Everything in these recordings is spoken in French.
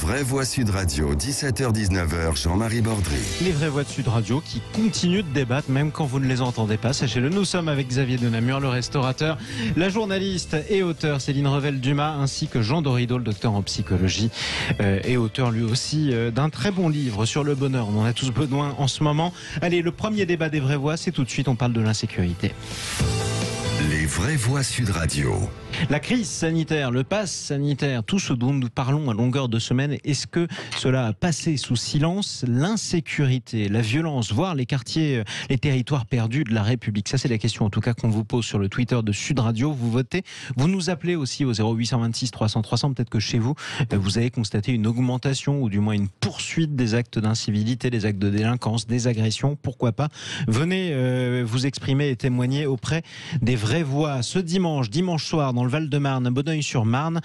vraies voix Sud Radio, 17h-19h, Jean-Marie Bordry. Les vraies voix de Sud Radio qui continuent de débattre même quand vous ne les entendez pas. Sachez-le, nous sommes avec Xavier de Namur, le restaurateur, la journaliste et auteur Céline Revel-Dumas, ainsi que Jean Dorido, le docteur en psychologie et auteur lui aussi d'un très bon livre sur le bonheur. On en a tous besoin en ce moment. Allez, le premier débat des vraies voix, c'est tout de suite, on parle de l'insécurité. Les vraies voix Sud Radio. La crise sanitaire, le pass sanitaire, tout ce dont nous parlons à longueur de semaine, est-ce que cela a passé sous silence l'insécurité, la violence, voire les quartiers, les territoires perdus de la République? Ça, c'est la question en tout cas qu'on vous pose sur le Twitter de Sud Radio. Vous votez, vous nous appelez aussi au 0826 300 300. Peut-être que chez vous, vous avez constaté une augmentation ou du moins une poursuite des actes d'incivilité, des actes de délinquance, des agressions. Pourquoi pas? Venez vous exprimer et témoigner auprès des vraies voix. Ce dimanche soir, dans le Val-de-Marne, à Bonneuil-sur-Marne,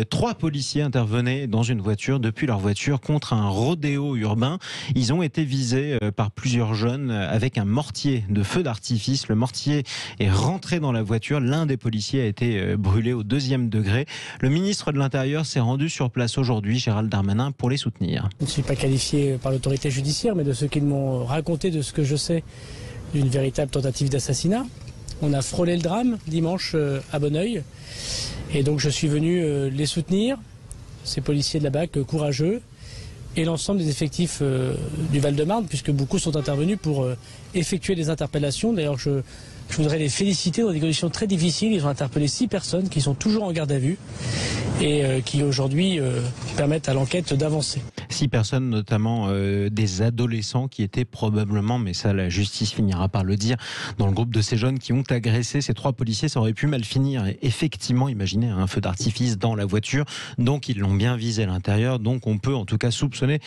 3 policiers intervenaient dans une voiture, depuis leur voiture, contre un rodéo urbain. Ils ont été visés par plusieurs jeunes avec un mortier de feu d'artifice. Le mortier est rentré dans la voiture. L'un des policiers a été brûlé au 2e degré. Le ministre de l'Intérieur s'est rendu sur place aujourd'hui, Gérald Darmanin, pour les soutenir. Je ne suis pas qualifié par l'autorité judiciaire, mais de ceux qui m'ont raconté, de ce que je sais, d'une véritable tentative d'assassinat. On a frôlé le drame dimanche à Bonneuil. Et donc je suis venu les soutenir, ces policiers de la BAC courageux, et l'ensemble des effectifs du Val-de-Marne, puisque beaucoup sont intervenus pour effectuer des interpellations. D'ailleurs, je voudrais les féliciter dans des conditions très difficiles. Ils ont interpellé 6 personnes qui sont toujours en garde à vue et qui aujourd'hui permettent à l'enquête d'avancer. 6 personnes, notamment des adolescents qui étaient probablement, mais ça la justice finira par le dire, dans le groupe de ces jeunes qui ont agressé ces 3 policiers. Ça aurait pu mal finir. Et effectivement, imaginez un feu d'artifice dans la voiture, donc ils l'ont bien visé à l'intérieur, donc on peut en tout cas soupçonner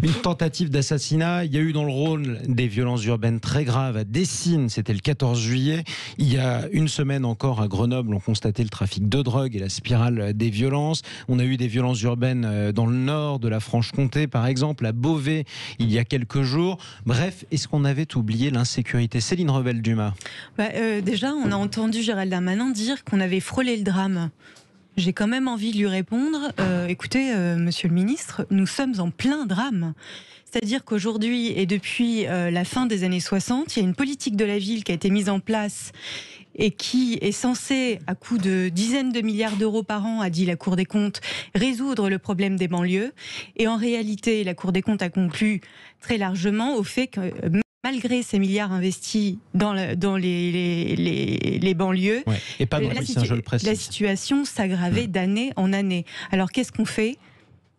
une tentative d'assassinat. Il y a eu dans le Rhône des violences urbaines très graves à Dessines, c'était le 14 juillet. Il y a une semaine encore à Grenoble, on constatait le trafic de drogue et la spirale des violences. On a eu des violences urbaines dans le nord de la Franche-Comté, par exemple, à Beauvais, il y a quelques jours. Bref, est-ce qu'on avait oublié l'insécurité? Céline Revel-Dumas. Déjà, on a entendu Gérald Darmanin dire qu'on avait frôlé le drame. J'ai quand même envie de lui répondre, écoutez, monsieur le ministre, nous sommes en plein drame. C'est-à-dire qu'aujourd'hui, et depuis la fin des années 60, il y a une politique de la ville qui a été mise en place et qui est censée, à coût de dizaines de milliards d'euros par an, a dit la Cour des comptes, résoudre le problème des banlieues. Et en réalité, la Cour des comptes a conclu très largement au fait que malgré ces milliards investis dans les banlieues, et pas dans la situation s'aggravait d'année en année. Alors qu'est-ce qu'on fait?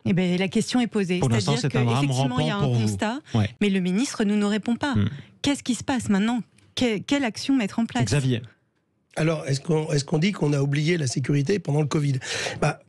Eh bien, la question est posée. Pour l'instant, c'est un drame rampant il y a un constat, mais le ministre ne nous répond pas. Qu'est-ce qui se passe maintenant? Quelle action mettre en place? Xavier. Alors, est-ce qu'on dit qu'on a oublié la sécurité pendant le Covid?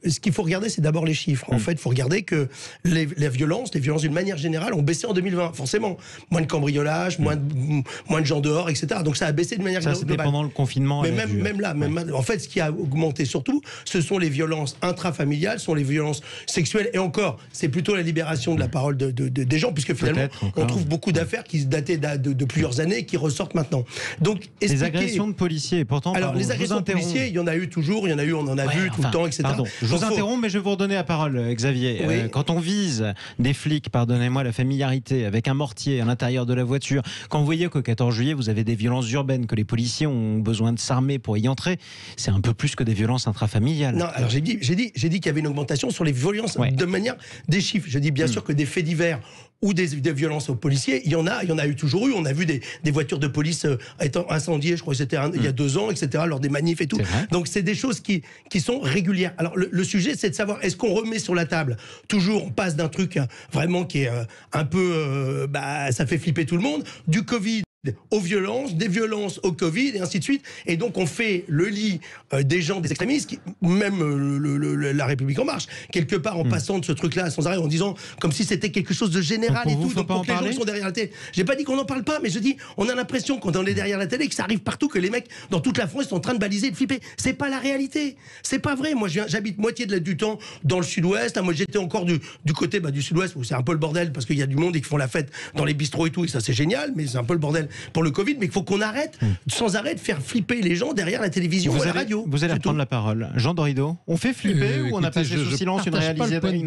Ce qu'il faut regarder, c'est d'abord les chiffres. En fait, il faut regarder que les violences d'une manière générale, ont baissé en 2020. Forcément, moins de cambriolage, moins de gens dehors, etc. Donc ça a baissé de manière globale. Ça, c'était pendant le confinement. Mais même là, en fait, ce qui a augmenté surtout, ce sont les violences intrafamiliales, ce sont les violences sexuelles. Et encore, c'est plutôt la libération de la parole des gens, puisque finalement, on trouve beaucoup d'affaires qui dataient de plusieurs années et qui ressortent maintenant. Donc, les agressions de policiers, pourtant. Alors, les agressions de policiers, il y en a eu toujours, on en a vu tout le temps, etc. Pardon, je vous interromps, mais je vais vous redonner la parole, Xavier. Oui. Quand on vise des flics, pardonnez-moi la familiarité, avec un mortier à l'intérieur de la voiture, quand vous voyez qu'au 14 juillet, vous avez des violences urbaines, que les policiers ont besoin de s'armer pour y entrer, c'est un peu plus que des violences intrafamiliales. Non, alors j'ai dit qu'il y avait une augmentation sur les violences de manière des chiffres. Je dis bien sûr que des faits divers ou des violences aux policiers, il y en a eu toujours eu. On a vu des voitures de police étant incendiées, je crois que c'était il y a 2 ans, etc., lors des manifs et tout. Donc c'est des choses qui sont régulières. Alors le sujet, c'est de savoir, est-ce qu'on remet sur la table, toujours on passe d'un truc vraiment qui est un peu, ça fait flipper tout le monde, du Covid aux violences, des violences au Covid et ainsi de suite. Et donc on fait le lit des gens, des extrémistes, même la République en marche, quelque part en passant de ce truc-là sans arrêt, en disant comme si c'était quelque chose de général et tout. Donc pour que les gens qui sont derrière la télé, j'ai pas dit qu'on n'en parle pas, mais je dis on a l'impression quand on est derrière la télé que ça arrive partout, que les mecs dans toute la France sont en train de baliser et de flipper. C'est pas la réalité, c'est pas vrai. Moi j'habite moitié du temps dans le sud-ouest. Moi j'étais encore du côté du sud-ouest où c'est un peu le bordel parce qu'il y a du monde et qui font la fête dans les bistrots et tout, et ça c'est génial, mais c'est un peu le bordel pour le Covid, mais il faut qu'on arrête sans arrêt de faire flipper les gens derrière la télévision et la radio. Vous allez reprendre la parole. Jean Dorido, on fait flipper ou on a passé sous silence une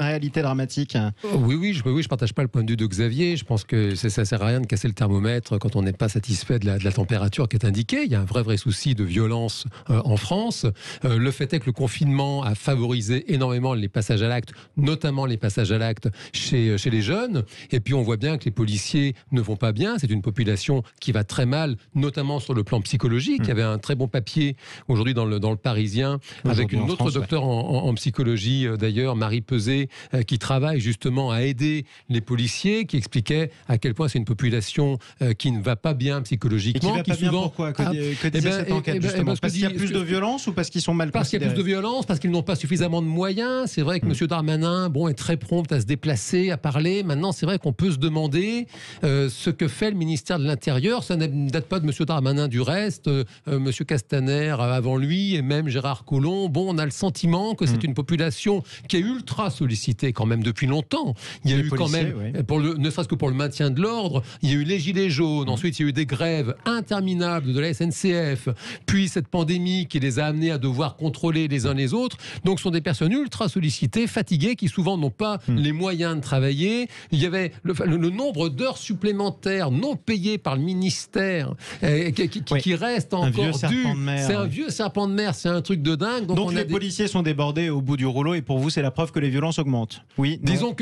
réalité dramatique? Oui, je partage pas le point de vue de Xavier. Je pense que ça sert à rien de casser le thermomètre quand on n'est pas satisfait de la température qui est indiquée. Il y a un vrai souci de violence en France. Le fait est que le confinement a favorisé énormément les passages à l'acte, notamment les passages à l'acte chez les jeunes. Et puis on voit bien que les policiers ne vont pas bien. C'est une population qui va très mal, notamment sur le plan psychologique. Il y avait un très bon papier aujourd'hui dans le Parisien avec une autre docteure en psychologie d'ailleurs, Marie Peset, qui travaille justement à aider les policiers, qui expliquait à quel point c'est une population qui ne va pas bien psychologiquement. Et qui va pas bien pourquoi? Que disait cette enquête justement? Parce qu'il y a plus de violence ou parce qu'ils sont mal considérés? Parce qu'il y a plus de violence, parce qu'ils n'ont pas suffisamment de moyens. C'est vrai que M. Darmanin est très prompt à se déplacer, à parler. Maintenant, c'est vrai qu'on peut se demander ce que fait le ministère de l'Intérieur. Ça ne date pas de M. Darmanin du reste. M. Castaner avant lui et même Gérard Collomb. On a le sentiment que c'est une population qui est ultra sollicitée quand même depuis longtemps. Il y a eu quand même, ne serait-ce que pour le maintien de l'ordre, il y a eu les gilets jaunes, ensuite il y a eu des grèves interminables de la SNCF, puis cette pandémie qui les a amenés à devoir contrôler les uns les autres. Donc ce sont des personnes ultra sollicitées, fatiguées, qui souvent n'ont pas les moyens de travailler. Il y avait le nombre d'heures supplémentaires non payées par le ministère qui reste encore dû. C'est un vieux serpent de mer, c'est un truc de dingue. Donc les policiers sont débordés au bout du rouleau et pour vous c'est la preuve que les violences augmentent. Oui. Disons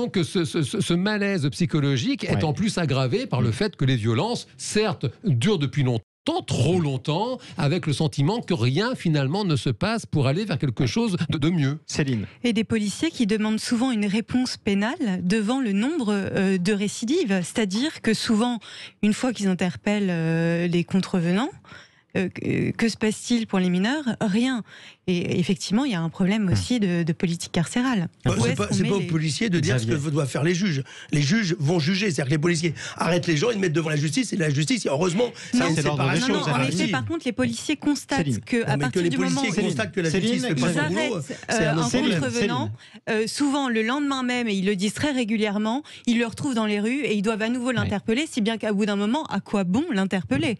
que ce malaise psychologique est en plus aggravé par le fait que les violences, certes, durent depuis longtemps, trop longtemps, avec le sentiment que rien finalement ne se passe pour aller vers quelque chose de mieux. Céline. Et des policiers qui demandent souvent une réponse pénale devant le nombre de récidives. C'est-à-dire que souvent, une fois qu'ils interpellent les contrevenants, que se passe-t-il pour les mineurs? Rien. Et effectivement, il y a un problème aussi de politique carcérale. C'est pas aux policiers de dire ce que doivent faire les juges. Les juges vont juger. C'est-à-dire que les policiers arrêtent les gens, ils les mettent devant la justice, et la justice, heureusement, c'est une séparation. Non, en effet, par contre, les policiers constatent qu'à partir du moment où que la justice fait pas son boulot, c'est un contrevenant, souvent le lendemain même, et ils le disent très régulièrement, ils le retrouvent dans les rues et ils doivent à nouveau l'interpeller, si bien qu'à bout d'un moment, à quoi bon l'interpeller?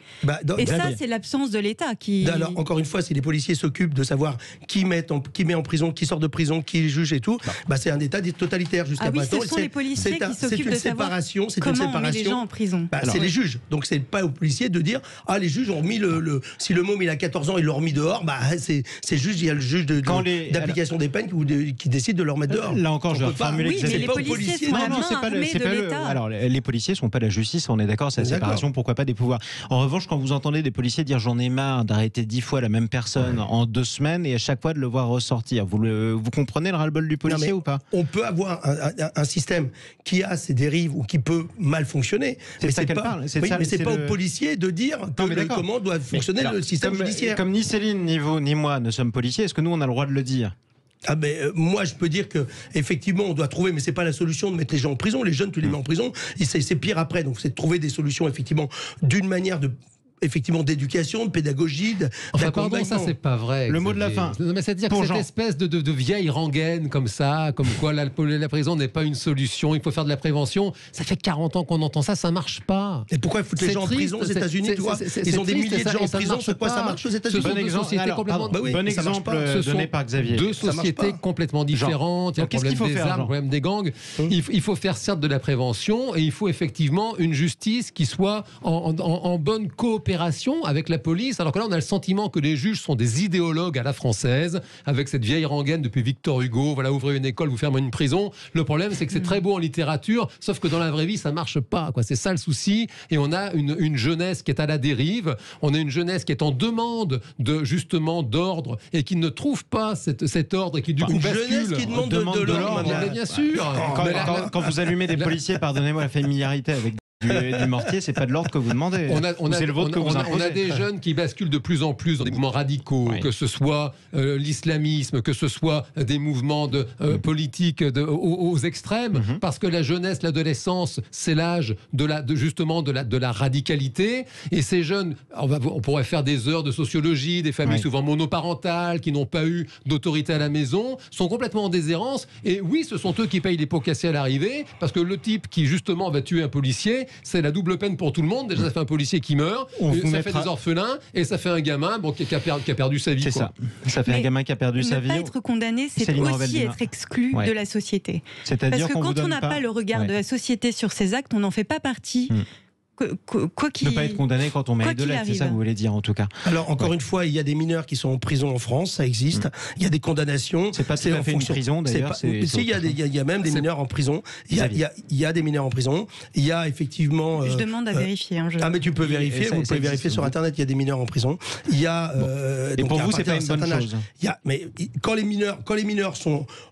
Et ça, c'est l'absence de l'État qui... Alors, encore une fois, si les policiers s'occupent de savoir qui met en prison, qui sort de prison, qui juge et tout, c'est un État totalitaire jusqu'à maintenant. Ce sont les policiers qui s'occupent de savoir comment on met les gens en prison. C'est les juges. Donc c'est pas aux policiers de dire les juges ont remis si le môme il a 14 ans, ils l'ont remis dehors, c'est juste il y a le juge d'application des peines qui décide de leur mettre dehors. Là encore, je vais reformuler. Oui, mais les policiers sont la main armée de l'État. Alors les policiers sont pas la justice, on est d'accord, c'est la séparation, pourquoi pas des pouvoirs. En revanche, quand vous entendez des policiers dire j'en ai marre d'arrêter 10 fois la même personne en 2 semaines et à chaque fois de le voir ressortir, vous comprenez le ras-le-bol du policier ou pas? On peut avoir un système qui a ses dérives ou qui peut mal fonctionner. C'est ça qu'elle parle. Mais c'est pas aux policiers de dire comment doit fonctionner le système judiciaire. Comme ni Céline, ni vous, ni moi ne sommes policiers, est-ce que nous on a le droit de le dire? Moi, je peux dire que effectivement, on doit trouver, mais c'est pas la solution de mettre les gens en prison. Les jeunes, tu les mets en prison, c'est pire après. Donc, c'est de trouver des solutions effectivement d'une manière d'éducation, de pédagogie, pardon, ça c'est pas vrai. Le mot de la fin. Mais c'est-à-dire que cette espèce de vieille rengaine comme ça, comme quoi la prison n'est pas une solution, il faut faire de la prévention. Ça fait 40 ans qu'on entend ça, ça marche pas. Et pourquoi foutent les gens en prison aux États-Unis? Ils ont des milliers de gens en prison. Sur quoi ça marche aux États-Unis? Bon exemple donné par Xavier. Deux sociétés complètement différentes. Il y a le problème des armes, le problème des gangs. Il faut faire certes de la prévention et il faut effectivement une justice qui soit en bonne coopération avec la police, alors que là on a le sentiment que les juges sont des idéologues à la française, avec cette vieille rengaine depuis Victor Hugo, voilà, ouvrez une école, vous fermez une prison. Le problème c'est que c'est très beau en littérature, sauf que dans la vraie vie ça marche pas, c'est ça le souci. Et on a une jeunesse qui est à la dérive, on a une jeunesse qui est en demande justement d'ordre et qui ne trouve pas cet ordre et qui du coup bascule. Une jeunesse qui demande de l'ordre, bien sûr. Quand vous allumez des policiers, pardonnez-moi la familiarité avec du mortier, c'est pas de l'ordre que vous demandez. C'est le vôtre que vous imposez. On a des jeunes qui basculent de plus en plus dans des mouvements radicaux, que ce soit l'islamisme, que ce soit des mouvements politiques aux extrêmes, parce que la jeunesse, l'adolescence, c'est l'âge justement de la radicalité. Et ces jeunes, on pourrait faire des heures de sociologie, des familles souvent monoparentales qui n'ont pas eu d'autorité à la maison, sont complètement en déshérence. Et oui, ce sont eux qui payent les pots cassés à l'arrivée, parce que le type qui justement va tuer un policier, c'est la double peine pour tout le monde. Déjà, ça fait un policier qui meurt, ça fait des orphelins, et ça fait un gamin qui a perdu sa vie. C'est ça. Ça fait un gamin qui a perdu sa vie. Ne pas être condamné, c'est aussi être exclu de la société. C'est-à-dire parce que quand on n'a pas le regard de la société sur ses actes, on n'en fait pas partie. Quoi qu'il... Ne pas être condamné quand on mérite de l'être, c'est ça que vous voulez dire en tout cas. Alors encore une fois, il y a des mineurs qui sont en prison en France, ça existe. Il y a des condamnations. C'est pas tout à fait une prison d'ailleurs. Si, il y a même des mineurs en prison. Il y a des mineurs en prison. Il y a effectivement. Je demande à vérifier. Ah mais tu peux vérifier. Vous pouvez vérifier sur Internet. Il y a des mineurs en prison. Il y a. Et pour vous, c'est pas une bonne chose. Mais quand les mineurs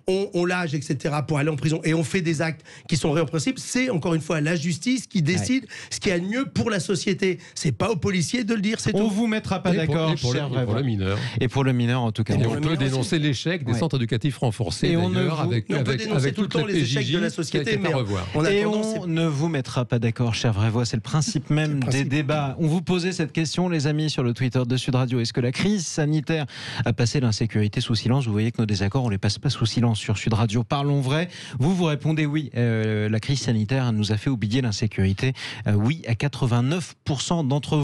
ont l'âge, etc. pour aller en prison et on fait des actes qui sont répréhensibles, c'est encore une fois la justice qui décide ce qui est mieux pour la société. C'est pas aux policiers de le dire, c'est tout. On vous mettra pas d'accord, pour le mineur. Et pour le mineur, en tout cas. Et on peut dénoncer l'échec des centres éducatifs renforcés. Et on peut dénoncer tout le temps les échecs de la société, mais on ne vous mettra pas d'accord, cher Vraie-Voix. C'est le principe même des débats. On vous posait cette question, les amis, sur le Twitter de Sud Radio. Est-ce que la crise sanitaire a passé l'insécurité sous silence? Vous voyez que nos désaccords, on les passe pas sous silence sur Sud Radio. Parlons vrai. Vous répondez oui. La crise sanitaire nous a fait oublier l'insécurité. Oui, à 89% d'entre vous.